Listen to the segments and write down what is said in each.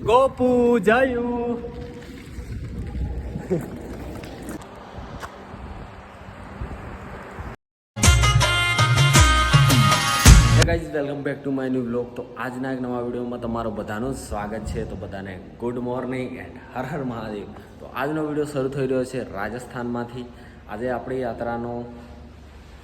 ગોપુ જયું guys, welcome back to my new blog. તો આજના એક નવા વિડીયોમાં તમારું બધાનું સ્વાગત છે. તો બધાને ગુડ મોર્નિંગ એન્ડ હર હર મહાદેવ. તો આજનો વિડીયો શરૂ થઈ રહ્યો છે રાજસ્થાનમાંથી. આજે આપણી યાત્રાનો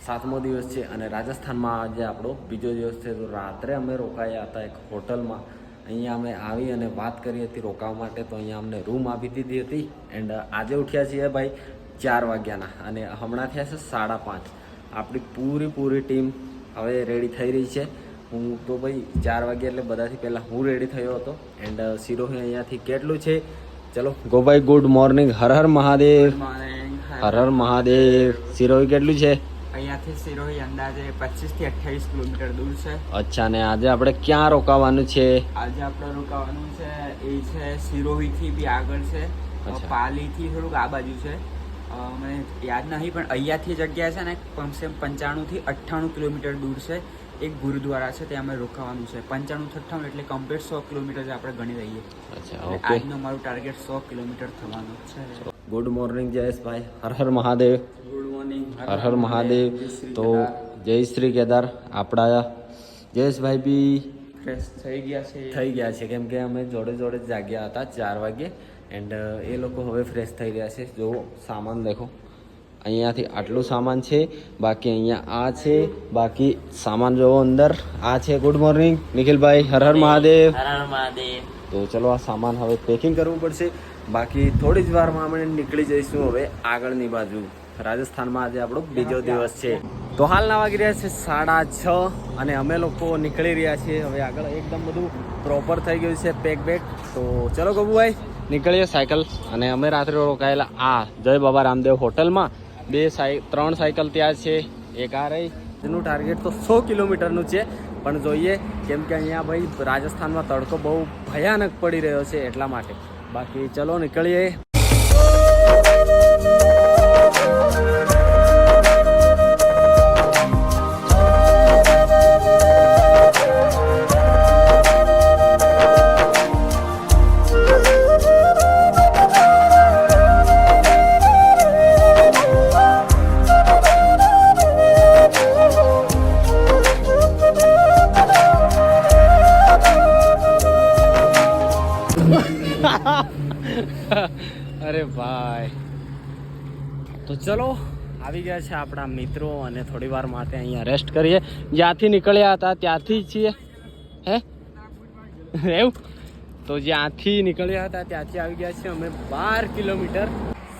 7મો દિવસ છે અને રાજસ્થાનમાં આજે આપણો બીજો દિવસ છે. તો રાત્રે અમે રોકાયા હતા એક હોટલમાં. અહીંયા અમે આવી અને વાત કરી હતી રોકાવા માટે. તો અહીંયા અમને રૂમ આપી દીધી હતી એન્ડ આજે ઉઠ્યા છીએ ભાઈ 4 વાગ્યાના અને હમણાં થયા છે 5:30. આપણી પૂરી ટીમ હવે રેડી થઈ રહી છે. હું તો ભાઈ 4 વાગ્યા એટલે બધાથી પહેલાં હું રેડી થયો હતો એન્ડ સિરોહી અહીંયાથી કેટલું છે ચલો ગોભાઈ ગુડ મોર્નિંગ. હર હર મહાદેવ. હર હર મહાદેવ. સિરોહી કેટલું છે અહીંયાથી સિરોહી અંદાજે 25 થી 28 કિલોમીટર દૂર છે. અચ્છા, ને આજે આપણે ક્યાં રોકાવાનું છે? આજે આપણે રોકાવાનું છે એ છે સિરોહી થી બી આગળ છે, પાલી થી થોડુંક આ બાજુ છે. મને યાદ નહીં પણ અહીંયાથી જગ્યા છે ને કમસે કમ 95 થી 98 કિલોમીટર દૂર છે. એક ગુરુદ્વારા છે ત્યાં અમે રોકાવાનું છે. 95 થી 98 એટલે કમ્પ્લીટ 100 કિલોમીટર આપણે ગણી લઈએ. અચ્છા, ઓકે. આજનું મારું ટાર્ગેટ 100 કિલોમીટર થવાનું છે. Good morning Jayeshbhai. હર હર મહાદેવ. Good morning. હર હર મહાદેવ. તો જય શ્રી કેદાર. આપણા જયેશભાઈ બી ફ્રેશ થઈ ગયા છે કેમ કે અમે જોડે જાગ્યા હતા 4 વાગે એન્ડ એ લોકો હવે ફ્રેશ થઈ રહ્યા છે. જો સામાન દેખો, અહીંયાથી આટલું સામાન છે, બાકી અહીંયા આ છે, બાકી સામાન જોવો અંદર આ છે. Good morning નિખિલભાઈ. હર હર મહાદેવ. હર હર મહાદેવ. તો ચલો આ સામાન હવે પેકિંગ કરવું પડશે. બાકી થોડી જ વારમાં અમે નીકળી જઈશું હવે આગળની બાજુ. રાજસ્થાનમાં આજે આપણો બીજો દિવસ છે. તો હાલના વાગી રહ્યા છે 6:30 અને અમે લોકો નીકળી રહ્યા છીએ હવે આગળ. એકદમ બધું પ્રોપર થઈ ગયું છે પેક. તો ચલો ગબુભાઈ નીકળીએ સાયકલ. અને અમે રાત્રે રોકાયેલા આ જય બાબા રામદેવ હોટલમાં. 3 સાયકલ ત્યાં છે, એક આ રહી. એનું ટાર્ગેટ તો 100 કિલોમીટરનું છે, પણ જોઈએ કેમ કે અહીંયા ભાઈ રાજસ્થાનમાં તડકો બહુ ભયાનક પડી રહ્યો છે એટલા માટે. બાકી ચલો નીકળીએ. અરે ભાઈ, તો ચલો આવી ગયા છે આપણા મિત્રો અને થોડી વાર માટે અહીંયા રેસ્ટ કરીએ. જ્યાંથી નીકળ્યા હતા ત્યાંથી છીએ હે એવું. તો જ્યાંથી નીકળ્યા હતા ત્યાંથી આવી ગયા છીએ અમે 12 કિલોમીટર.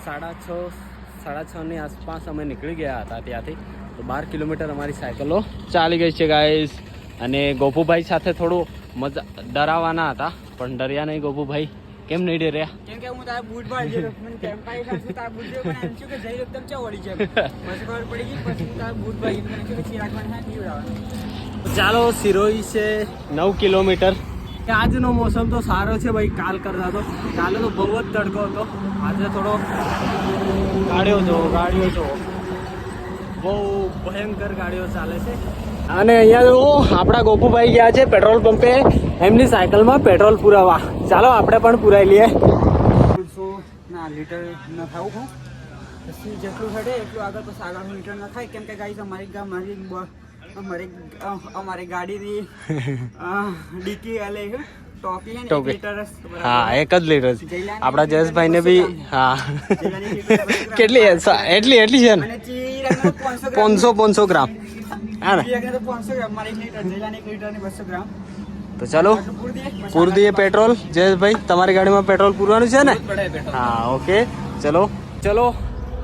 6:30 ની આસપાસ અમે નીકળી ગયા હતા ત્યાંથી. તો 12 કિલોમીટર અમારી સાયકલો ચાલી ગઈ છે ગાઈસ. અને ગોપુભાઈ સાથે થોડું મજા ડરાવવાના હતા પણ ડર્યા નહીં ગોપુભાઈ. કેમ નહીં ડર્યા? કેમ કે હું તારા બૂટ ભાઈ જે મને કેમ કાઈ ખાસ તારા બૂટ જે મને આંચ્યું કે જઈ એકદમ ચવડી છે. પછી ખબર પડી ગઈ પછી હું તારા બૂટ ભાઈ મને કે ચિરાગ મને હા પીવડાવવાનું. ચાલો, સિરોહી છે 9 કિલોમીટર. આજનો મોસમ તો સારો છે ભાઈ, કાલ કરતા તો. કાલે તો બહુ જ તડકો હતો. આજે થોડો ગાડીઓ જો બહુ ભયંકર ગાડીઓ ચાલે છે. અને અહીંયા જો આપણા ગોપુભાઈ ગયા છે પેટ્રોલ પંપે એમની સાયકલમાં પેટ્રોલ પુરાવા. ચાલો આપણે પણ પુરાઈ લઈએ. 100 લીટર ન થાવું હું પછી જેટલું હડે એટલું આગળ તો 700 લીટર ન થાય. કેમ કે ગાઈસ અમારી ગાડીની ડીકી અલે ટોપી છે ને 1 લીટર. હા, 1 જ લીટર છે. આપણા જયેશભાઈને બી હા કેટલી એટલી છે ને 500 ગ્રામ. હા ને, 500 ગ્રામ મારી 1 લીટર જઈલાની 1 લીટર ની 200 ગ્રામ. તો ચાલો પૂર દઈએ પેટ્રોલ. જયેશભાઈ તમારી ગાડીમાં પેટ્રોલ પૂરવાનું છે ને? હા, ઓકે. ચલો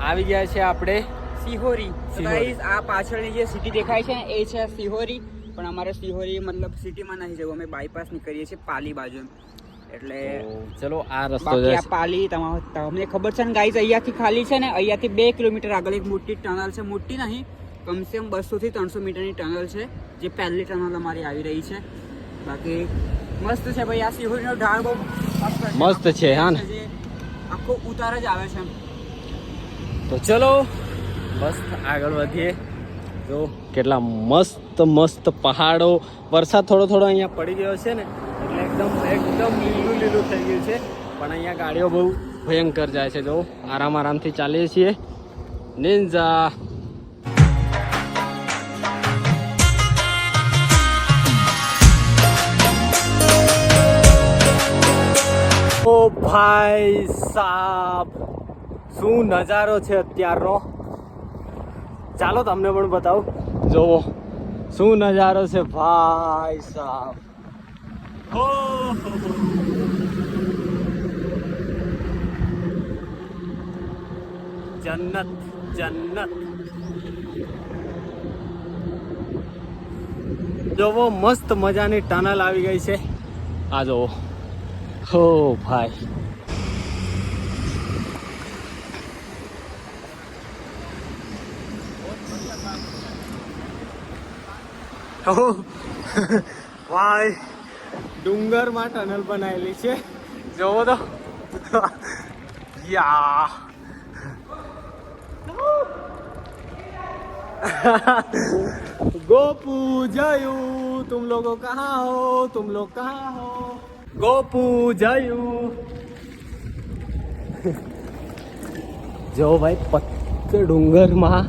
આવી ગયા છે આપણે સિહોરી. ગાઈસ આ પાછળની જે સિટી દેખાય છે ને એ છે સિહોરી. પણ અમારે સિહોરી મતલબ સિટીમાં નહીં જવું, અમે બાયપાસ નીકળીએ છીએ પાલી બાજુ. એટલે ચલો આ રસ્તો બાકી આ પાલી તમને ખબર છે ને ગાઈસ, અહીંયાથી ખાલી છે ને અહીંયાથી 2 કિલોમીટર આગળ એક મોટી ટનલ છે. મોટી નહીં, કમસે કમ 200 થી 300 મીટરની ટનલ છે, જે પહેલી ટનલ અમારી આવી રહી છે. બાકી મસ્ત છે ભાઈ. આ સિહોરીનો ઢાળ બહુ મસ્ત છે. હા ને, આખો ઉતાર જ આવે છે. તો ચલો બસ આગળ વધીએ. જો કેટલા મસ્ત પહાડો. વરસાદ થોડો અહીંયા પડી ગયો છે ને એટલે એકદમ લીલું લીલું થઈ ગયું છે, પણ અહીંયા ગાડીઓ બહુ ભયંકર જાય છે. જો આરામથી ચાલીએ છીએ. નિંજા ઓ ભાઈ સાહેબ, શું નજારો છે અત્યારનો. ચાલો તમને પણ બતાવું. જોવો શું નજારો છે ભાઈ સાહેબ. જન્નત જન્નત. જોવો મસ્ત મજાની ટનલ આવી ગઈ છે. આ જોવો. હો ભાઈ, ભાઈ ડુંગરમાં ટનલ બનાવેલી છે. જોવો તો યા गोपू जयू तुम लोगों कहाँ हो, तुम लोग कहाँ हो. गोपू जयू. જો ભાઈ પત્તે ડુંગરમાં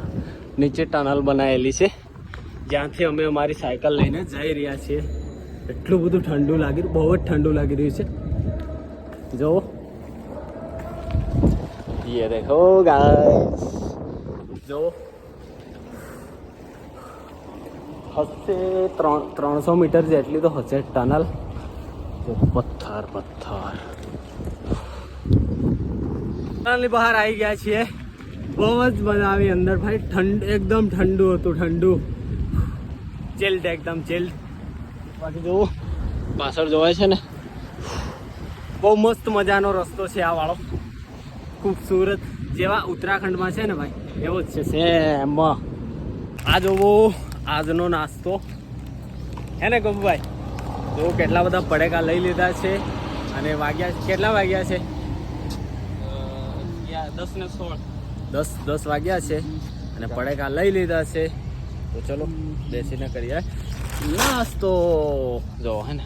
નીચે ટનલ બનાવેલી છે, જ્યાંથી અમે અમારી સાયકલ લઈને જઈ રહ્યા છીએ. એટલું બધું ઠંડુ લાગી રહ્યું, બહુ જ ઠંડુ લાગી રહ્યું છે. જો ये देखो गाइस, जो હશે 300 મીટર જેટલી તો હશે ટનલ. પથ્થર ટનલની બહાર આવી ગયા છીએ. બહુ જ મજા આવી અંદર ભાઈ. એકદમ ઠંડુ હતું, ઠંડુ ચિલ્ડ, એકદમ ચિલ્ડ. બાકી જો પાછળ જોવાય છે ને, બહુ મસ્ત મજાનો રસ્તો છે આ વાળો. ખૂબસૂરત જેવા ઉત્તરાખંડમાં છે ને ભાઈ, એવો જ છે સેમ. આ જોવો આજનો નાસ્તો હે ને ગોપુભાઈ. જો કેટલા બધા પડેકા લઈ લીધા છે. અને કેટલા વાગ્યા છે? 10 ને 16. 10 વાગ્યા છે અને પડેકા લઈ લીધા છે. તો ચલો બેસીને કરીએ નાસ્તો. જો હે ને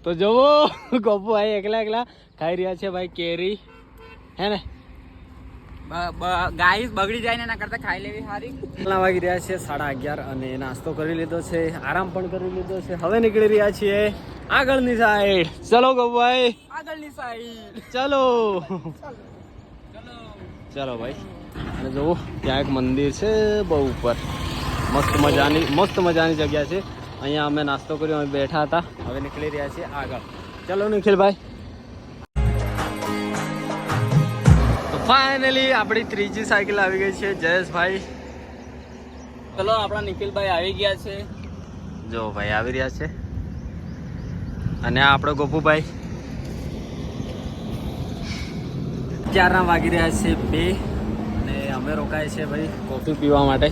તો જોવો ગોપુ ભાઈ એકલા ખાઈ રહ્યા છે ભાઈ કેરી, હે ને. ગાઈસ બગડી જાય ને એના કરતા ખાઈ લેવી સારી. કેટલા વાગી રહ્યા છે? 11:30. અને નાસ્તો કરી લીધો છે, આરામ પણ કરી લીધો છે. હવે નીકળી રહ્યા છીએ આગળની સાઈડ. ચલો ગોપુ ભાઈ, આગળની સાઈડ ચલો ચલો ભાઈ. અને જોવો ત્યાં એક મંદિર છે બહુ ઉપર, મસ્ત મજાની જગ્યા છે. અહીંયા અમે નાસ્તો કર્યો, અમે બેઠા હતા. હવે નીકળી રહ્યા છીએ આગળ. ચલો નિખિલભાઈ. તો ફાઇનલી આપણી ત્રીજી સાયકલ આવી ગઈ છે જયેશભાઈ. ચલો આપણા નિખિલભાઈ આવી ગયા છે. જો ભાઈ આવી રહ્યા છે. અને આ આપણો ગોપુભાઈ. ક્યારના વાગી રહ્યા છે 2 અને અમે રોકાય છે ભાઈ કોફી પીવા માટે.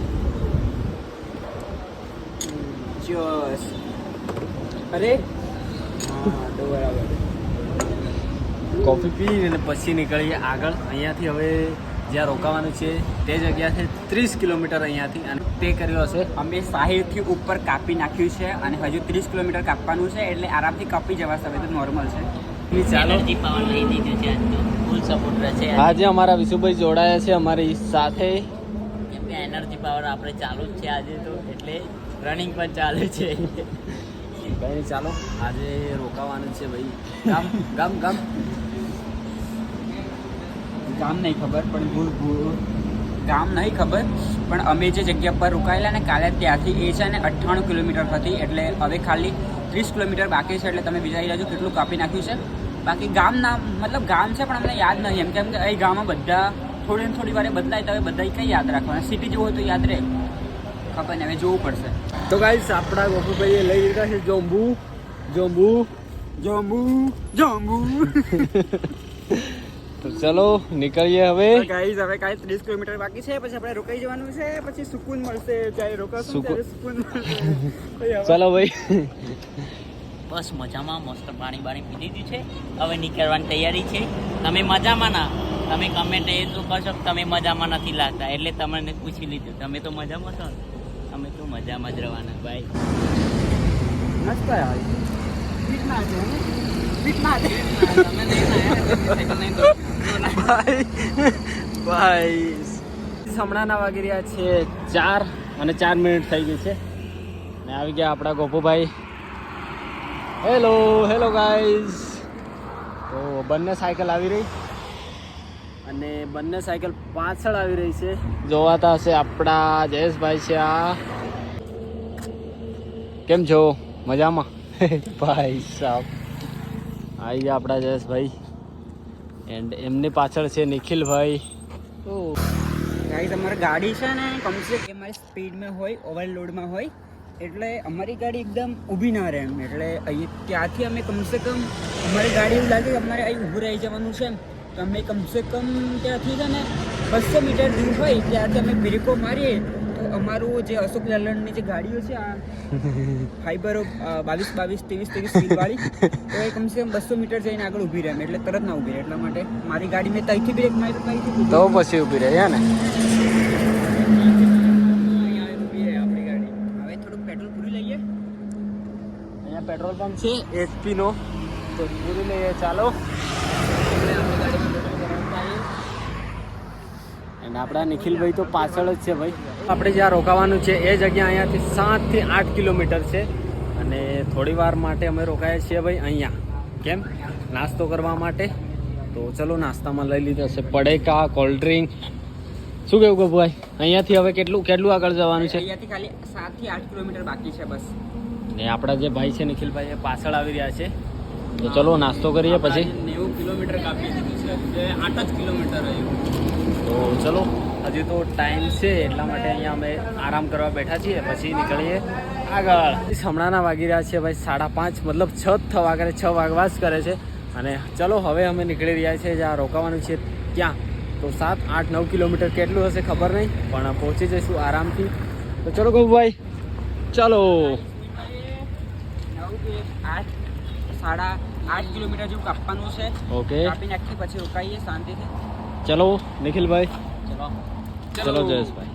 અરે તો બરાબર. કોફી પીને પછી નીકળીએ આગળ. અહીંયાથી હવે જ્યાં રોકાવાનું છે તે જગ્યા છે 30 કિલોમીટર અહીંયાથી, અને તે કર્યો હશે અમે 60 થી ઉપર કાપી નાખ્યું છે અને હજુ 30 કિલોમીટર કાપવાનું છે, એટલે આરામથી કાપી જવાશે. હવે તો નોર્મલ છે. ચાલો આજે અમારા વિશુભાઈ જોડાયા છે અમારી સાથે. એનર્જી પાવર આપણે ચાલુ જ છે આજે તો, એટલે રનિંગ પણ ચાલે છે. ભાઈ ચાલો આજે રોકાવાનું છે ભાઈ. ગામ નહીં ખબર પણ અમે જે જગ્યા પર રોકાયેલા ને કાલે, ત્યાંથી એ છે ને 98 કિલોમીટર હતી. એટલે હવે ખાલી 30 કિલોમીટર બાકી છે. એટલે તમે વિચારી લેજો કેટલું કાપી નાખ્યું છે. બાકી ગામ ગામ છે પણ અમને યાદ નહીં, કેમ કે અહીં ગામમાં બધા થોડી વારે બદલાય, તો હવે બધા કઈ યાદ રાખવાના. સિટી જેવું હોય તો યાદ રહે, ખબર ને, હવે જોવું પડશે. તો ગાઈસ આપણા ગોપુભાઈએ લઈ લીધા છે જોંબુ. તો ચલો નીકળીએ હવે. ગાઈસ હવે કાલે 30 કિલોમીટર બાકી છે, પછી આપણે રોકાઈ જવાનું છે. પછી સુકૂન મળશે, જ્યારે રોકાશું ત્યારે સુકૂન મળશે. ચલો ભાઈ બસ મજામાં, મસ્ત પાણી પી દીધું છે. હવે નીકળવાની તૈયારી છે. તમે મજામાં ના? તમે કમેન્ટ એ તો કરશો કે તમે મજામાં નથી લાગતા, એટલે તમને પૂછી લીધું. તમે તો મજામાં છો ને? અમે તો મજામાં જ રહેવાના ભાઈ. મસ્ત આવે ભાઈ હમણાંના વાગી રહ્યા છે 4 અને 4 મિનિટ થઈ ગઈ છે ને આવી ગયા આપણા ગોપુભાઈ. Hello guys. તો બંને સાયકલ આવી રહી અને બંને સાયકલ પાછળ આવી રહી છે. જોવાતા હશે આપણા જયેશભાઈ છે. આ કેમ છો? મજામાં? ભાઈ સાહેબ આવી ગયા આપણા જયેશભાઈ એન્ડ એમની પાછળ છે નિખિલભાઈ. ગાઈઝ અમારી ગાડી છે ને કમસે કે અમારી સ્પીડમાં હોય, ઓવરલોડમાં હોય, એટલે અમારી ગાડી એકદમ ઊભી ના રહે એમ. એટલે અહીં ત્યાંથી અમે કમસે કમ અમારી ગાડી એવું લાગે કે અમારે અહીં ઊભું રહી જવાનું છે એમ. તો અમે કમસે કમ ત્યાંથી છે ને 200 મીટર દૂર હોય ત્યાંથી અમે બ્રેકો મારીએ તો અમારું જે અશોક લેલન્ડની જે ગાડીઓ છે આ ફાઈબરો 22-23 સ્પીડવાળી, તો એ કમસે કમ 200 મીટર જઈને આગળ ઊભી રહે એટલે તરત ના ઊભી રહે. એટલા માટે મારી ગાડી મેં ત્યાંથી બ્રેક મારી તો પછી ઊભી રહે ને. અહીંયા પેટ્રોલ પંપ છે HP નો, તો પૂરી લઈએ ચાલો. અને આપણા નિખિલભાઈ તો પાછળ જ છે ભાઈ. આપણે જ્યાં રોકાવાનું છે એ જગ્યા અહીંયાથી 7 થી 8 કિલોમીટર છે અને થોડી વાર માટે અમે રોકાયા છીએ ભાઈ અહીંયા. કેમ? નાસ્તો કરવા માટે. તો ચલો નાસ્તામાં લઈ લીધા છે પડેકા, કોલ્ડ ડ્રિંક. શું કેવું ગોપુભાઈ? અહીંયાથી હવે કેટલું આગળ જવાનું છે? અહીંયાથી ખાલી 7 થી 8 કિલોમીટર બાકી છે બસ. ને આપણા જે ભાઈ છે નિખિલભાઈ એ પાછળ આવી રહ્યા છે. તો ચલો નાસ્તો કરીએ પછી. 90 કિલોમીટર કાપી દીધું છે, 8 જ કિલોમીટર રહ્યું. તો ચલો હજી તો ટાઈમ છે એટલા માટે અહીંયા અમે આરામ કરવા બેઠા છીએ, પછી નીકળીએ આગળ. હમણાંના વાગી રહ્યા છે ભાઈ 5:30, મતલબ 6 થવા કરે, 6 વાગવા જ કરે છે. અને ચલો હવે અમે નીકળી રહ્યા છીએ જ્યાં રોકાવાનું છે ત્યાં. તો 7, 8, 9 કિલોમીટર કેટલું હશે ખબર નહીં, પણ પહોંચી જઈશું આરામથી. તો ચલો ગોપુભાઈ ચાલો. 8 કિલોમીટર જેવું કાપવાનું છે. ઓકે, કાપી નાખી પછી રોકાઈએ શાંતિથી. ચલો નિખિલભાઈ. ચલો ચલો જયેશભાઈ.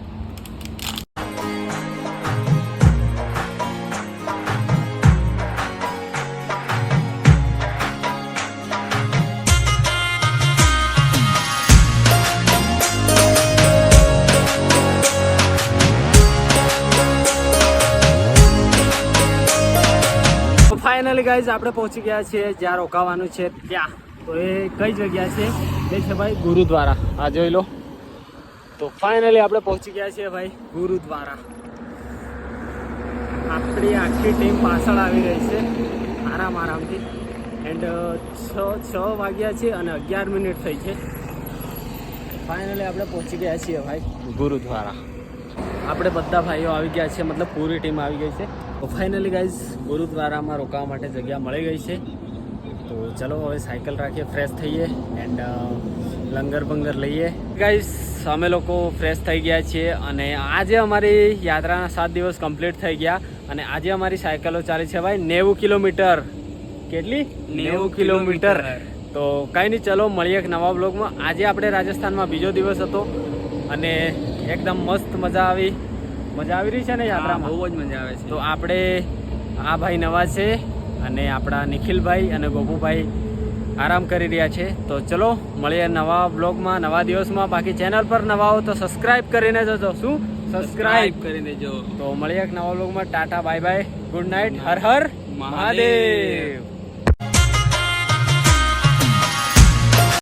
ફાઇનલી ગાઈઝ આપણે પહોંચી ગયા છીએ જ્યાં રોકાવાનું છે ત્યાં. તો એ કઈ જગ્યા છે? એ છે ભાઈ ગુરુદ્વારા. આ જોઈ લો. તો ફાઇનલી આપણે પહોંચી ગયા છીએ ભાઈ ગુરુદ્વારા. આપણી આખી ટીમ પાછળ આવી રહી છે આરામથી. એન્ડ 6 વાગ્યા છે અને 11 મિનિટ થઈ છે. ફાઇનલી આપણે પહોંચી ગયા છીએ ભાઈ ગુરુદ્વારા. આપણે બધા ભાઈઓ આવી ગયા છે, મતલબ પૂરી ટીમ આવી ગઈ છે. તો ફાઇનલી ગાઈઝ ગુરુદ્વારામાં રોકાવા માટે જગ્યા મળી ગઈ છે. તો ચલો હવે સાયકલ રાખીએ, ફ્રેશ થઈએ એન્ડ લંગર બંગર લઈએ. ગાઈઝ અમે લોકો ફ્રેશ થઈ ગયા છીએ અને આજે અમારી યાત્રાના 7 દિવસ કમ્પ્લીટ થઈ ગયા અને આજે અમારી સાયકલો ચાલી છે ભાઈ 90 કિલોમીટર. કેટલી? 90 કિલોમીટર. તો કંઈ નહીં, ચલો મળીએ એક નવા બ્લોગમાં. આજે આપણે રાજસ્થાનમાં બીજો દિવસ હતો અને એકદમ મસ્ત મજા આવી રહી છે ને યાત્રામાં? બહુ જ મજા આવે છે. તો આપણે આ ભાઈ નવા છે અને આપણા નિખિલભાઈ અને ગોપુભાઈ આરામ કરી રહ્યા છે. તો ચલો મળીએ નવા બ્લોગમાં, નવા દિવસમાં. બાકી ચેનલ પર નવા હો તો સબસ્ક્રાઇબ કરીને જજો. શું? સબસ્ક્રાઇબ કરી દેજો. તો મળીએ એક નવા બ્લોગમાં. Tata, bye bye, good night, હર હર મહાદેવ.